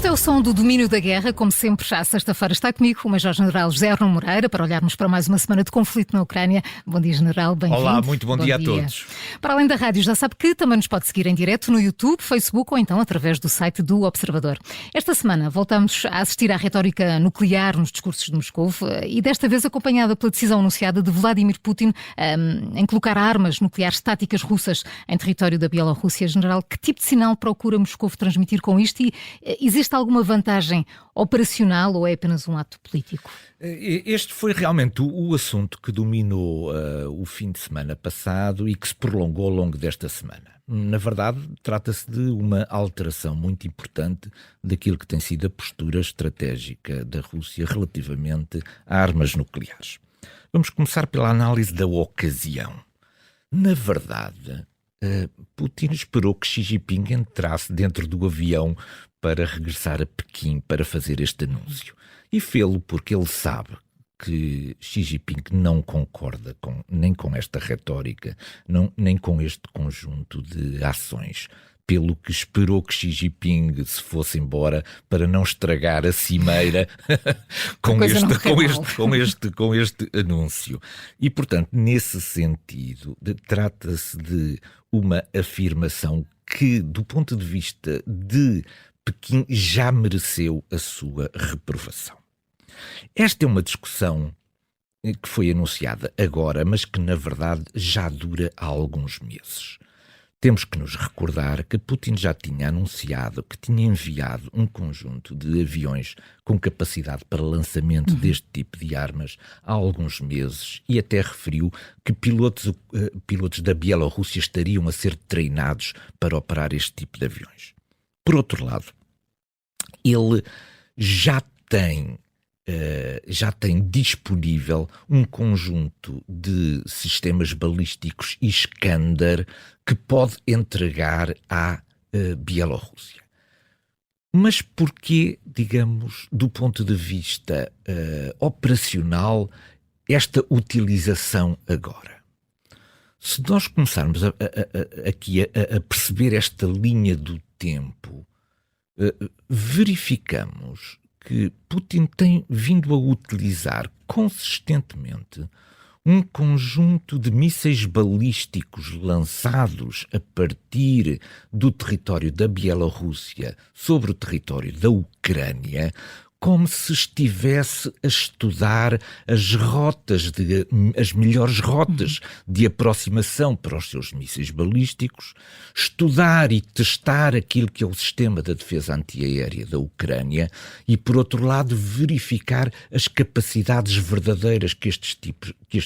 Este é o som do domínio da guerra. Como sempre, à sexta-feira está comigo o Major-General José Arno Moreira para olharmos para mais uma semana de conflito na Ucrânia. Bom dia, General. Bem-vindo. Olá, muito bom dia a todos. Para além da rádio, já sabe que também nos pode seguir em direto no YouTube, Facebook ou então através do site do Observador. Esta semana voltamos a assistir à retórica nuclear nos discursos de Moscou e desta vez acompanhada pela decisão anunciada de Vladimir Putin em colocar armas nucleares táticas russas em território da Bielorrússia. General, que tipo de sinal procura Moscou transmitir com isto e existe alguma vantagem operacional ou é apenas um ato político? Este foi realmente o assunto que dominou o fim de semana passado e que se prolongou ao longo desta semana. Na verdade, trata-se de uma alteração muito importante daquilo que tem sido a postura estratégica da Rússia relativamente a armas nucleares. Vamos começar pela análise da ocasião. Na verdade, Putin esperou que Xi Jinping entrasse dentro do avião para regressar a Pequim para fazer este anúncio. E fê-lo porque ele sabe que Xi Jinping não concorda nem com esta retórica, nem com este conjunto de ações. Pelo que esperou que Xi Jinping se fosse embora para não estragar a cimeira com este anúncio. E, portanto, nesse sentido, trata-se de uma afirmação que, do ponto de vista de Pequim, já mereceu a sua reprovação. Esta é uma discussão que foi anunciada agora, mas que, na verdade, já dura há alguns meses. Temos que nos recordar que Putin já tinha anunciado que tinha enviado um conjunto de aviões com capacidade para lançamento deste tipo de armas há alguns meses e até referiu que pilotos da Bielorrússia estariam a ser treinados para operar este tipo de aviões. Por outro lado, ele já tem disponível um conjunto de sistemas balísticos Iskander que pode entregar à Bielorrússia. Mas porquê, digamos, do ponto de vista operacional, esta utilização agora? Se nós começarmos aqui a perceber esta linha do tempo, verificamos que Putin tem vindo a utilizar consistentemente um conjunto de mísseis balísticos lançados a partir do território da Bielorrússia sobre o território da Ucrânia, como se estivesse a estudar as melhores rotas de aproximação para os seus mísseis balísticos, estudar e testar aquilo que é o sistema da defesa antiaérea da Ucrânia e, por outro lado, verificar as capacidades verdadeiras que este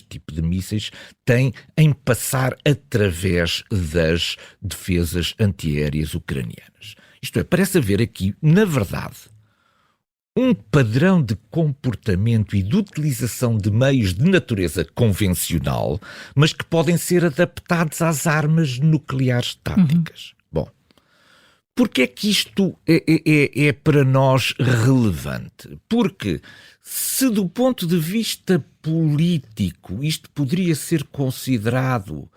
tipo de mísseis tem em passar através das defesas antiaéreas ucranianas. Isto é, parece haver aqui, na verdade, um padrão de comportamento e de utilização de meios de natureza convencional, mas que podem ser adaptados às armas nucleares táticas. Bom, porque é que isto é para nós relevante? Porque se do ponto de vista político isto poderia ser considerado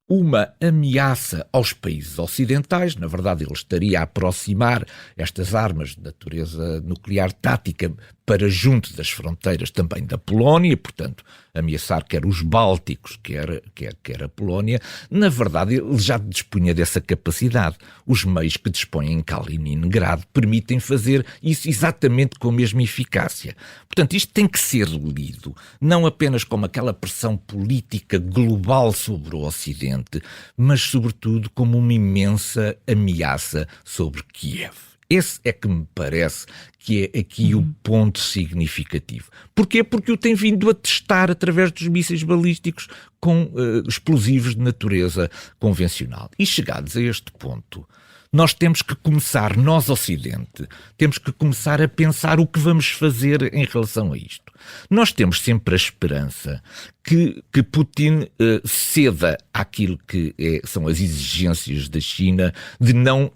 uma ameaça aos países ocidentais, na verdade ele estaria a aproximar estas armas de natureza nuclear tática para junto das fronteiras também da Polónia, portanto ameaçar quer os Bálticos, quer a Polónia. Na verdade ele já dispunha dessa capacidade. Os meios que dispõem em Kaliningrado permitem fazer isso exatamente com a mesma eficácia. Portanto, isto tem que ser lido não apenas como aquela pressão política global sobre o Ocidente, mas sobretudo como uma imensa ameaça sobre Kiev. Esse é que me parece que é aqui o ponto significativo. Porquê? Porque o tem vindo a testar através dos mísseis balísticos com explosivos de natureza convencional. E chegados a este ponto, nós temos que começar, nós Ocidente, temos que começar a pensar o que vamos fazer em relação a isto. Nós temos sempre a esperança que Putin ceda àquilo que são as exigências da China de não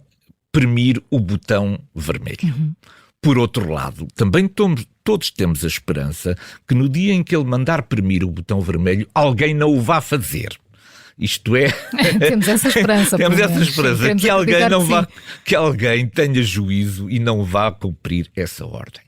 premir o botão vermelho. Por outro lado, também todos temos a esperança que no dia em que ele mandar premir o botão vermelho, alguém não o vá fazer. Isto é... Temos essa esperança. Temos essa esperança que alguém, não vá, que alguém tenha juízo e não vá cumprir essa ordem.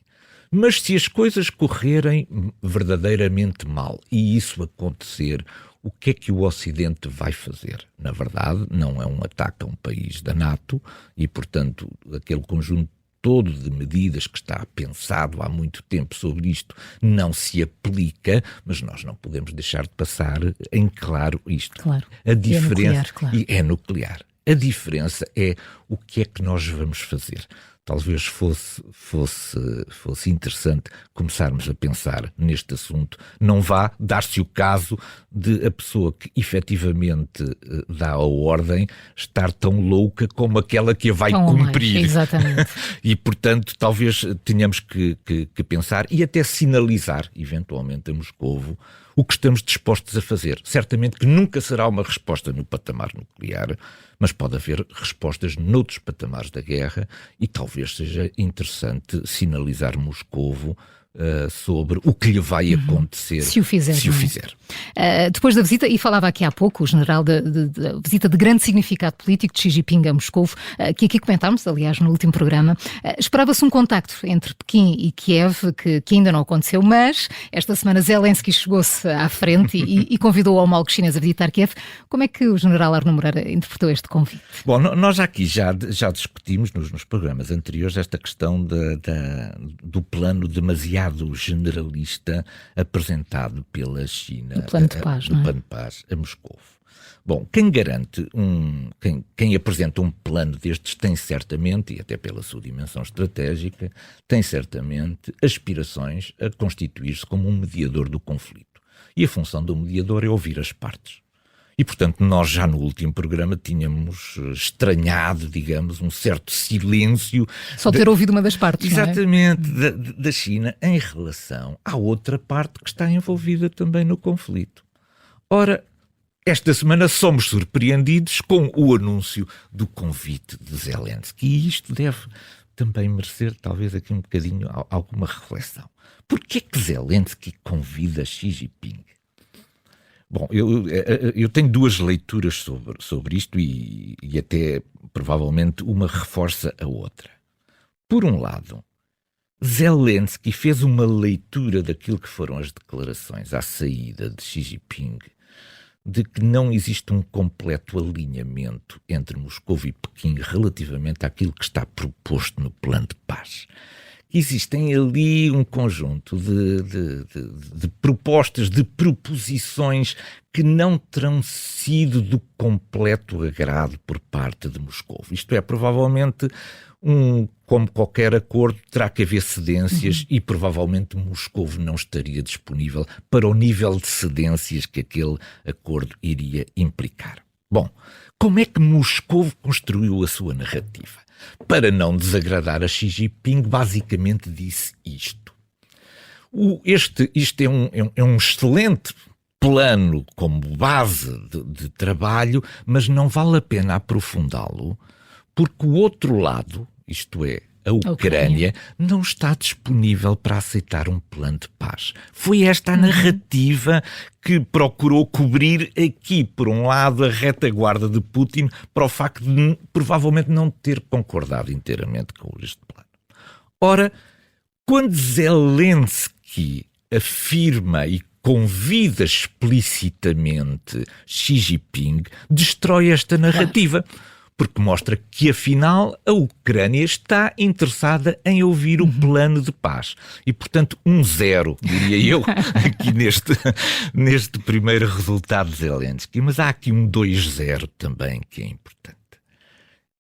Mas se as coisas correrem verdadeiramente mal e isso acontecer, o que é que o Ocidente vai fazer? Na verdade, não é um ataque a um país da NATO e, portanto, aquele conjunto todo de medidas que está pensado há muito tempo sobre isto não se aplica, mas nós não podemos deixar de passar em claro isto. Claro. A diferença é nuclear, claro. É nuclear. A diferença é o que é que nós vamos fazer. Talvez fosse interessante começarmos a pensar neste assunto. Não vá dar-se o caso de a pessoa que efetivamente dá a ordem estar tão louca como aquela que a vai cumprir. Mais, exatamente. E, portanto, talvez tenhamos que pensar e até sinalizar, eventualmente, a Moscovo o que estamos dispostos a fazer. Certamente que nunca será uma resposta no patamar nuclear, mas pode haver respostas noutros patamares da guerra e talvez seja interessante sinalizar Moscovo sobre o que lhe vai acontecer se o fizer. Depois da visita, e falava aqui há pouco, o general da visita de grande significado político de Xi Jinping a Moscou, que aqui comentámos, aliás, no último programa, esperava-se um contacto entre Pequim e Kiev, que ainda não aconteceu, mas esta semana Zelensky chegou-se à frente e convidou o homólogo chinês a visitar Kiev. Como é que o general Arnaud Moreira interpretou este convite? Bom, nós aqui já discutimos nos programas anteriores esta questão do plano demasiado generalista apresentado pela China, do plano de paz, plano de paz a Moscou. Bom, quem apresenta um plano destes tem certamente, e até pela sua dimensão estratégica, tem certamente aspirações a constituir-se como um mediador do conflito. E a função do mediador é ouvir as partes. E, portanto, nós já no último programa tínhamos estranhado, digamos, um certo silêncio... Só ter ouvido uma das partes, exatamente, não é? da China em relação à outra parte que está envolvida também no conflito. Ora, esta semana somos surpreendidos com o anúncio do convite de Zelensky. E isto deve também merecer, talvez, aqui um bocadinho alguma reflexão. Porquê é que Zelensky convida Xi Jinping? Bom, eu tenho duas leituras sobre isto e até provavelmente uma reforça a outra. Por um lado, Zelensky fez uma leitura daquilo que foram as declarações à saída de Xi Jinping, de que não existe um completo alinhamento entre Moscou e Pequim relativamente àquilo que está proposto no plano de paz. Existem ali um conjunto de propostas, de proposições que não terão sido do completo agrado por parte de Moscou. Isto é, provavelmente, como qualquer acordo, terá que haver cedências e provavelmente Moscou não estaria disponível para o nível de cedências que aquele acordo iria implicar. Bom, como é que Moscou construiu a sua narrativa? Para não desagradar a Xi Jinping, basicamente disse isto. Isto é um excelente plano como base de trabalho, mas não vale a pena aprofundá-lo, porque o outro lado, isto é, a Ucrânia, não está disponível para aceitar um plano de paz. Foi esta a narrativa que procurou cobrir aqui, por um lado, a retaguarda de Putin para o facto de provavelmente não ter concordado inteiramente com este plano. Ora, quando Zelensky afirma e convida explicitamente Xi Jinping, destrói esta narrativa. Porque mostra que, afinal, a Ucrânia está interessada em ouvir o plano de paz. E, portanto, 1-0, diria eu, aqui neste primeiro resultado de Zelensky. Mas há aqui um 2-0 também que é importante.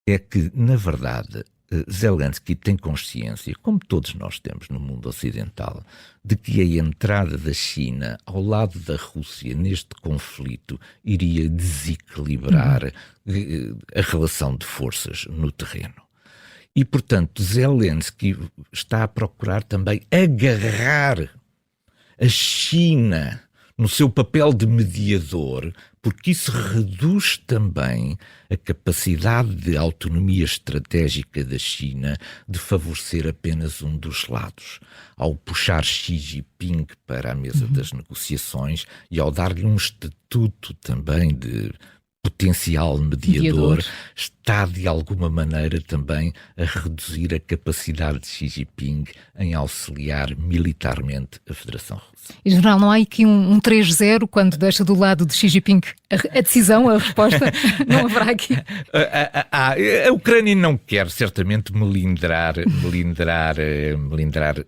É que, na verdade, Zelensky tem consciência, como todos nós temos no mundo ocidental, de que a entrada da China ao lado da Rússia neste conflito iria desequilibrar a relação de forças no terreno. E, portanto, Zelensky está a procurar também agarrar a China no seu papel de mediador, porque isso reduz também a capacidade de autonomia estratégica da China de favorecer apenas um dos lados. Ao puxar Xi Jinping para a mesa das negociações e ao dar-lhe um estatuto também de potencial mediador, está de alguma maneira também a reduzir a capacidade de Xi Jinping em auxiliar militarmente a Federação Russa. Em geral, não há aqui um 3-0 quando deixa do lado de Xi Jinping a decisão, a resposta? Não haverá aqui? A Ucrânia não quer certamente melindrar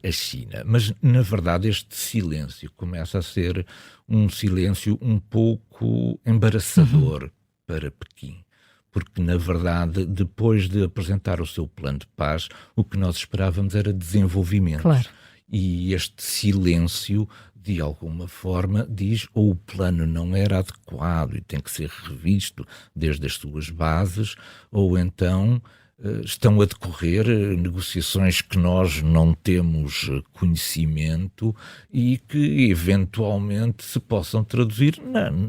a China, mas na verdade este silêncio começa a ser um silêncio um pouco embaraçador para Pequim, porque na verdade depois de apresentar o seu plano de paz, o que nós esperávamos era desenvolvimento. Claro. E este silêncio de alguma forma diz ou o plano não era adequado e tem que ser revisto desde as suas bases, ou então estão a decorrer negociações que nós não temos conhecimento e que eventualmente se possam traduzir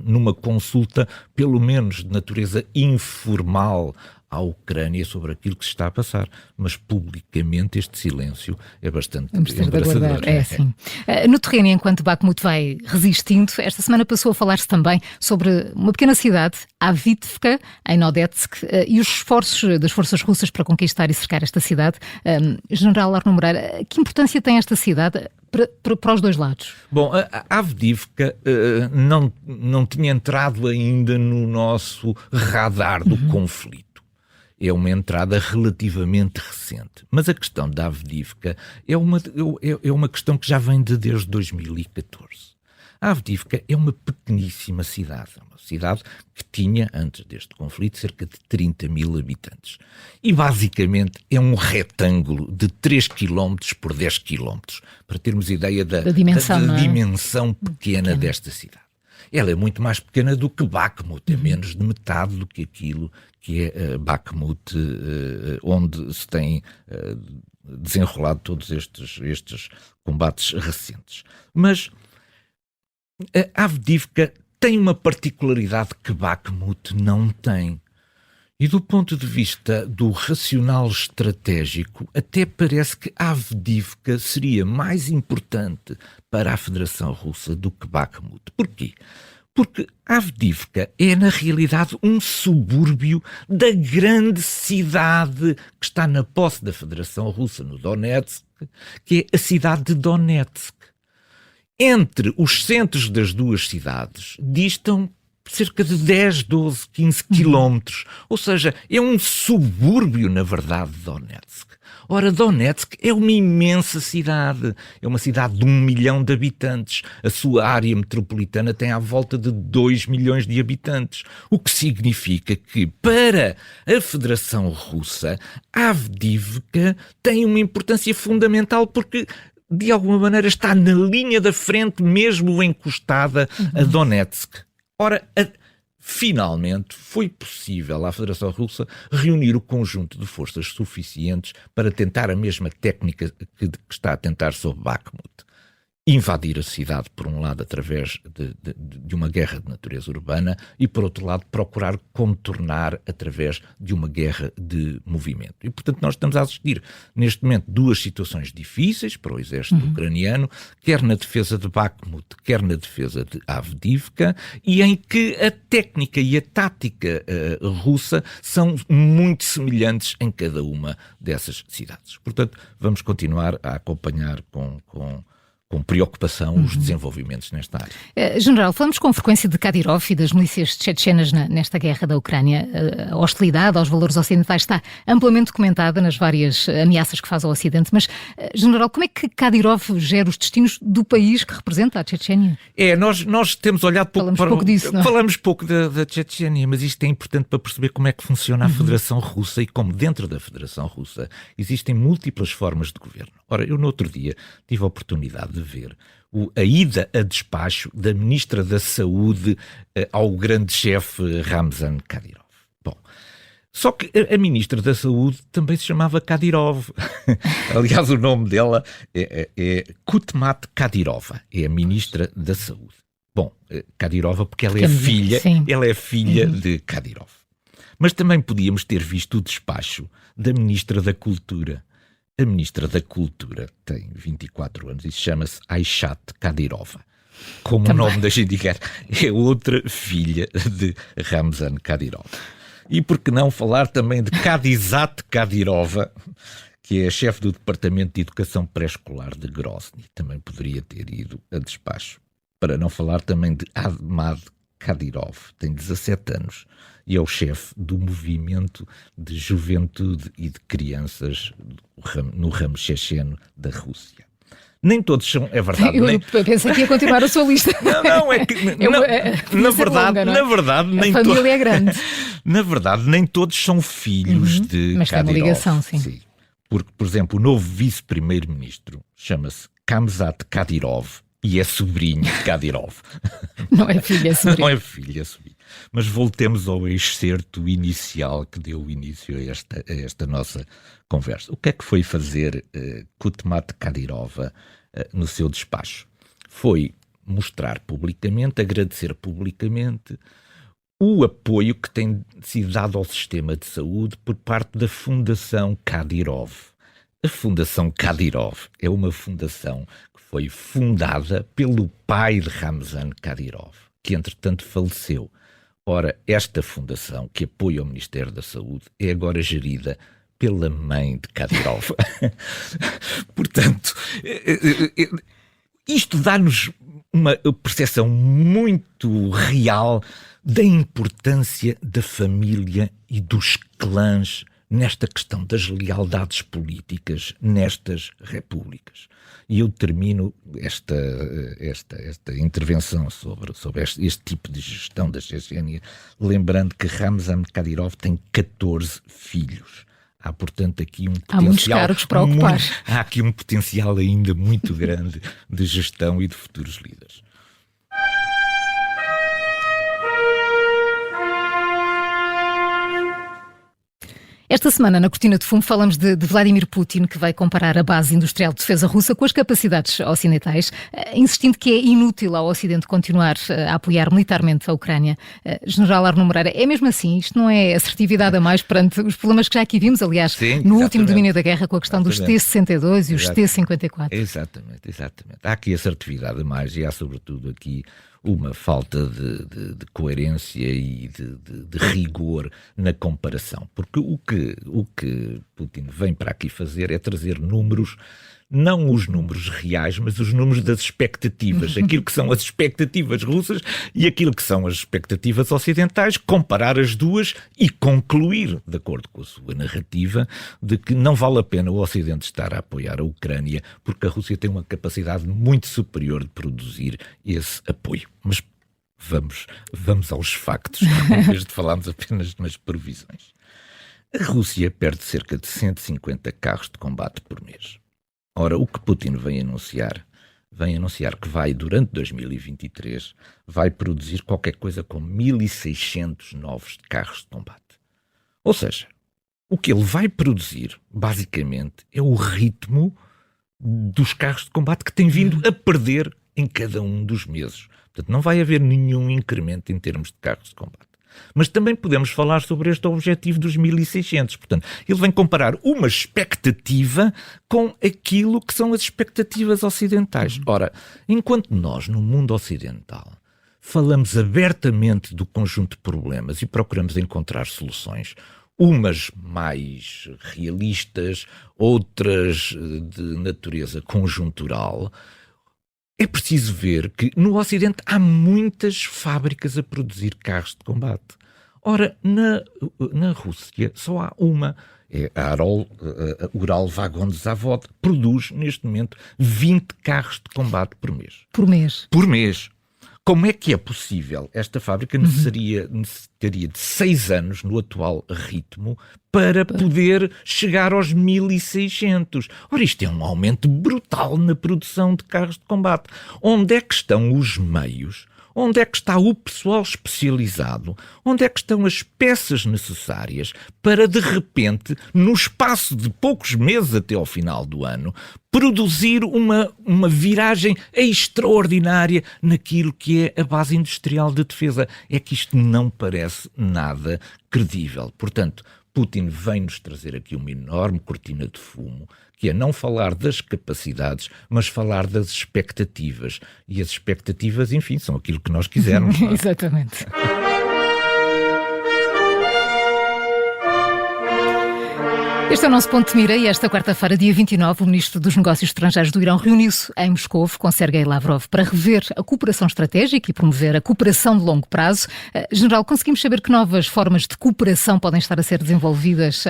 numa consulta, pelo menos de natureza informal, à Ucrânia sobre aquilo que se está a passar. Mas publicamente este silêncio é bastante embaraçador. Sim. No terreno, enquanto Bakhmut vai resistindo, esta semana passou a falar-se também sobre uma pequena cidade, Avdiivka, em Donetsk, e os esforços das forças russas para conquistar e cercar esta cidade. General Arno Moreira, que importância tem esta cidade para os dois lados? Bom, a Avdiivka não tinha entrado ainda no nosso radar do conflito. É uma entrada relativamente recente. Mas a questão da Avdiivka é uma questão que já vem desde 2014. A Avdiivka é uma pequeníssima cidade. Uma cidade que tinha, antes deste conflito, cerca de 30 mil habitantes. E basicamente é um retângulo de 3 km por 10 km. Para termos ideia da dimensão pequena desta cidade. Ela é muito mais pequena do que Bakhmut, é menos de metade do que aquilo que é Bakhmut, onde se têm desenrolado todos estes combates recentes. Mas a Avdiivka tem uma particularidade que Bakhmut não tem. E do ponto de vista do racional estratégico, até parece que Avdiivka seria mais importante para a Federação Russa do que Bakhmut. Porquê? Porque Avdiivka é, na realidade, um subúrbio da grande cidade que está na posse da Federação Russa, no Donetsk, que é a cidade de Donetsk. Entre os centros das duas cidades distam cerca de 10, 12, 15 quilómetros. Ou seja, é um subúrbio, na verdade, de Donetsk. Ora, Donetsk é uma imensa cidade. É uma cidade de 1 milhão de habitantes. A sua área metropolitana tem à volta de 2 milhões de habitantes. O que significa que, para a Federação Russa, a Avdiivka tem uma importância fundamental porque, de alguma maneira, está na linha da frente, mesmo encostada a Donetsk. Ora, finalmente foi possível à Federação Russa reunir o conjunto de forças suficientes para tentar a mesma técnica que está a tentar sob Bakhmut. Invadir a cidade, por um lado, através de uma guerra de natureza urbana e, por outro lado, procurar contornar através de uma guerra de movimento. E, portanto, nós estamos a assistir, neste momento, duas situações difíceis para o exército ucraniano, quer na defesa de Bakhmut, quer na defesa de Avdiivka, e em que a técnica e a tática russa são muito semelhantes em cada uma dessas cidades. Portanto, vamos continuar a acompanhar com preocupação os desenvolvimentos nesta área. General, falamos com frequência de Kadyrov e das milícias tchetchenas nesta guerra da Ucrânia. A hostilidade aos valores ocidentais está amplamente documentada nas várias ameaças que faz ao Ocidente, mas, General, como é que Kadyrov gera os destinos do país que representa a Tchetchénia? Nós temos olhado pouco pouco disso, não é? Falamos pouco da Tchetchénia, mas isto é importante para perceber como é que funciona a Federação Russa e como dentro da Federação Russa existem múltiplas formas de governo. Ora, eu no outro dia tive a oportunidade de ver a ida a despacho da Ministra da Saúde ao grande chefe Ramzan Kadyrov. Bom, só que a Ministra da Saúde também se chamava Kadyrov. Aliás, o nome dela é Kutmat Kadyrova, é a Ministra da Saúde. Bom, Kadyrova, porque ela Que é é filha, sim. ela é filha de Kadyrov. Mas também podíamos ter visto o despacho da Ministra da Cultura. A Ministra da Cultura tem 24 anos e chama-se Aishat Kadyrova. Como Também. o nome da gente indicar, é outra filha de Ramzan Kadyrov. E por que não falar também de Kadizat Kadyrova, que é a chefe do Departamento de Educação Pré-Escolar de Grozny. Também poderia ter ido a despacho. Para não falar também de Ahmad Kadyrov, tem 17 anos e é o chefe do movimento de juventude e de crianças no ramo checheno da Rússia. Nem todos são, é verdade. Eu pensei que ia continuar a sua lista. Não, é que na verdade, nem a família é grande. Na verdade, nem todos são filhos de mas Kadyrov. tem uma ligação, sim. Porque, por exemplo, o novo vice-primeiro-ministro chama-se Kamzat Kadyrov e é sobrinho de Kadyrov. Não é filho, é sobrinho. Não é filho, é sobrinho. Mas voltemos ao excerto inicial que deu início a esta nossa conversa. O que é que foi fazer Kutmat Kadyrova no seu despacho? Foi mostrar publicamente, agradecer publicamente o apoio que tem sido dado ao sistema de saúde por parte da Fundação Kadyrov. A Fundação Kadyrov é uma fundação que foi fundada pelo pai de Ramzan Kadyrov, que entretanto faleceu. Ora, esta fundação que apoia o Ministério da Saúde é agora gerida pela mãe de Kadyrov. Portanto, isto dá-nos uma percepção muito real da importância da família e dos clãs nesta questão das lealdades políticas nestas repúblicas. E eu termino esta intervenção sobre este tipo de gestão da Chechênia lembrando que Ramzan Kadyrov tem 14 filhos. Há, portanto, aqui um potencial... Há muitos cargos para ocupar. Há aqui um potencial ainda muito grande de gestão e de futuros líderes. Esta semana, na Cortina de Fumo, falamos de Vladimir Putin, que vai comparar a base industrial de defesa russa com as capacidades ocidentais, insistindo que é inútil ao Ocidente continuar a apoiar militarmente a Ucrânia. General Arno Moreira, é mesmo assim? Isto não é assertividade a mais perante os problemas que já aqui vimos, aliás, sim, no último domínio da guerra, com a questão dos T-62 e os T-54? Exatamente. Há aqui assertividade a mais e há, sobretudo, aqui uma falta de coerência e de rigor na comparação. Porque o que Putin vem para aqui fazer é trazer números, não os números reais, mas os números das expectativas. Aquilo que são as expectativas russas e aquilo que são as expectativas ocidentais, comparar as duas e concluir, de acordo com a sua narrativa, de que não vale a pena o Ocidente estar a apoiar a Ucrânia, porque a Rússia tem uma capacidade muito superior de produzir esse apoio. Mas vamos aos factos, em vez de falarmos apenas nas previsões. A Rússia perde cerca de 150 carros de combate por mês. Ora, o que Putin vem anunciar que vai, durante 2023, vai produzir qualquer coisa com 1.600 novos carros de combate. Ou seja, o que ele vai produzir, basicamente, é o ritmo dos carros de combate que tem vindo a perder em cada um dos meses. Portanto, não vai haver nenhum incremento em termos de carros de combate. Mas também podemos falar sobre este objetivo dos 1.600. Portanto, ele vem comparar uma expectativa com aquilo que são as expectativas ocidentais. Ora, enquanto nós, no mundo ocidental, falamos abertamente do conjunto de problemas e procuramos encontrar soluções, umas mais realistas, outras de natureza conjuntural, é preciso ver que no Ocidente há muitas fábricas a produzir carros de combate. Ora, na Rússia só há uma. É a Ural Vagon Zavod, produz neste momento 20 carros de combate por mês. Por mês. Como é que é possível? Esta fábrica necessitaria de 6 anos no atual ritmo para poder chegar aos 1.600. Ora, isto é um aumento brutal na produção de carros de combate. Onde é que estão os meios? Onde é que está o pessoal especializado? Onde é que estão as peças necessárias para, de repente, no espaço de poucos meses até ao final do ano, produzir uma viragem extraordinária naquilo que é a base industrial de defesa? É que isto não parece nada credível. Portanto, Putin vem-nos trazer aqui uma enorme cortina de fumo, que é não falar das capacidades, mas falar das expectativas. E as expectativas, enfim, são aquilo que nós quisermos. Não é? Exatamente. Este é o nosso ponto de mira e esta quarta-feira, dia 29, o Ministro dos Negócios Estrangeiros do Irão reuniu-se em Moscovo com Sergei Lavrov para rever a cooperação estratégica e promover a cooperação de longo prazo. General, conseguimos saber que novas formas de cooperação podem estar a ser desenvolvidas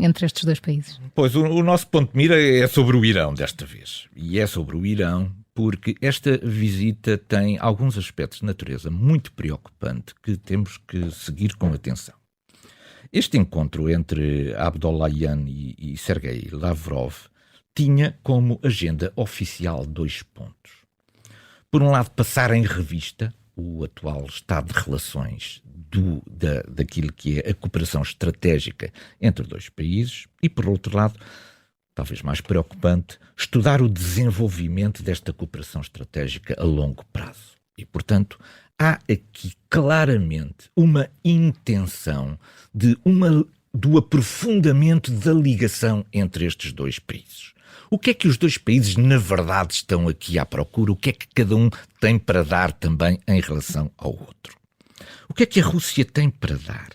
entre estes dois países? Pois, o nosso ponto de mira é sobre o Irão desta vez. E é sobre o Irão porque esta visita tem alguns aspectos de natureza muito preocupante que temos que seguir com atenção. Este encontro entre Abdollahian e Sergei Lavrov tinha como agenda oficial 2 pontos. Por um lado, passar em revista o atual estado de relações daquilo que é a cooperação estratégica entre 2 países e, por outro lado, talvez mais preocupante, estudar o desenvolvimento desta cooperação estratégica a longo prazo. E, portanto, há aqui claramente uma intenção do aprofundamento da ligação entre estes 2 países. O que é que os 2 países, na verdade, estão aqui à procura? O que é que cada um tem para dar também em relação ao outro? O que é que a Rússia tem para dar?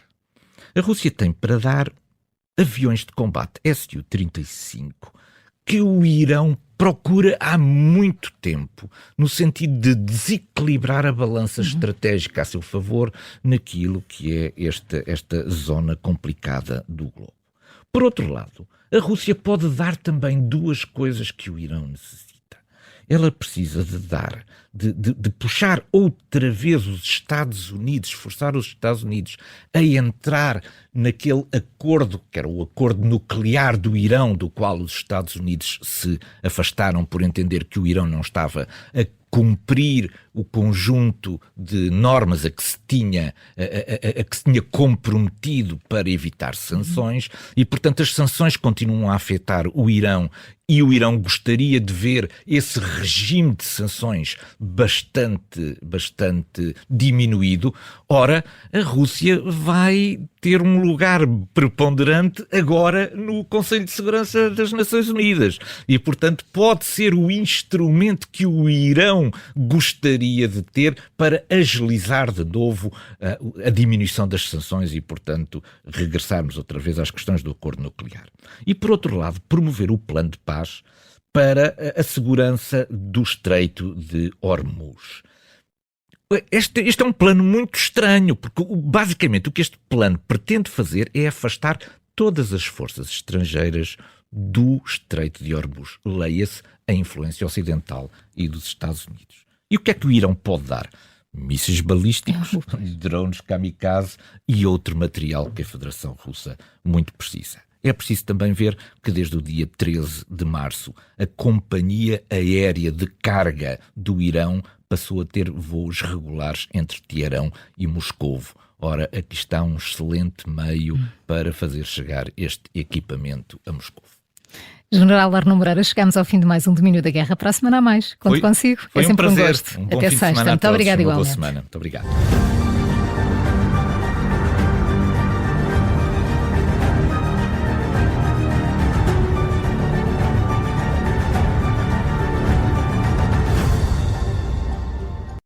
A Rússia tem para dar aviões de combate Su-35 que o Irão procura há muito tempo, no sentido de desequilibrar a balança estratégica a seu favor naquilo que é esta zona complicada do globo. Por outro lado, a Rússia pode dar também 2 coisas que o Irão necessita. Ela precisa de puxar outra vez os Estados Unidos, forçar os Estados Unidos a entrar naquele acordo, que era o acordo nuclear do Irão, do qual os Estados Unidos se afastaram por entender que o Irão não estava a cumprir o conjunto de normas a que se tinha comprometido para evitar sanções e, portanto, as sanções continuam a afetar o Irão e o Irão gostaria de ver esse regime de sanções bastante diminuído. Ora, a Rússia vai ter um lugar preponderante agora no Conselho de Segurança das Nações Unidas e, portanto, pode ser o instrumento que o Irão gostaria de ter para agilizar de novo a diminuição das sanções e, portanto, regressarmos outra vez às questões do acordo nuclear. E, por outro lado, promover o plano de paz para a segurança do Estreito de Hormuz. Este é um plano muito estranho, porque basicamente o que este plano pretende fazer é afastar todas as forças estrangeiras do Estreito de Hormuz. Leia-se a influência ocidental e dos Estados Unidos. E o que é que o Irão pode dar? Mísseis balísticos, drones kamikaze e outro material que a Federação Russa muito precisa. É preciso também ver que desde o dia 13 de março a Companhia Aérea de Carga do Irão passou a ter voos regulares entre Teherão e Moscovo. Ora, aqui está um excelente meio para fazer chegar este equipamento a Moscovo. General Arno Moreira, chegamos ao fim de mais um Domínio da Guerra. Para a semana a mais. Conto consigo. Foi é sempre um prazer. um gosto. Um bom Até fim de sexta. semana. Muito obrigada, igualmente. Boa semana. Muito obrigado.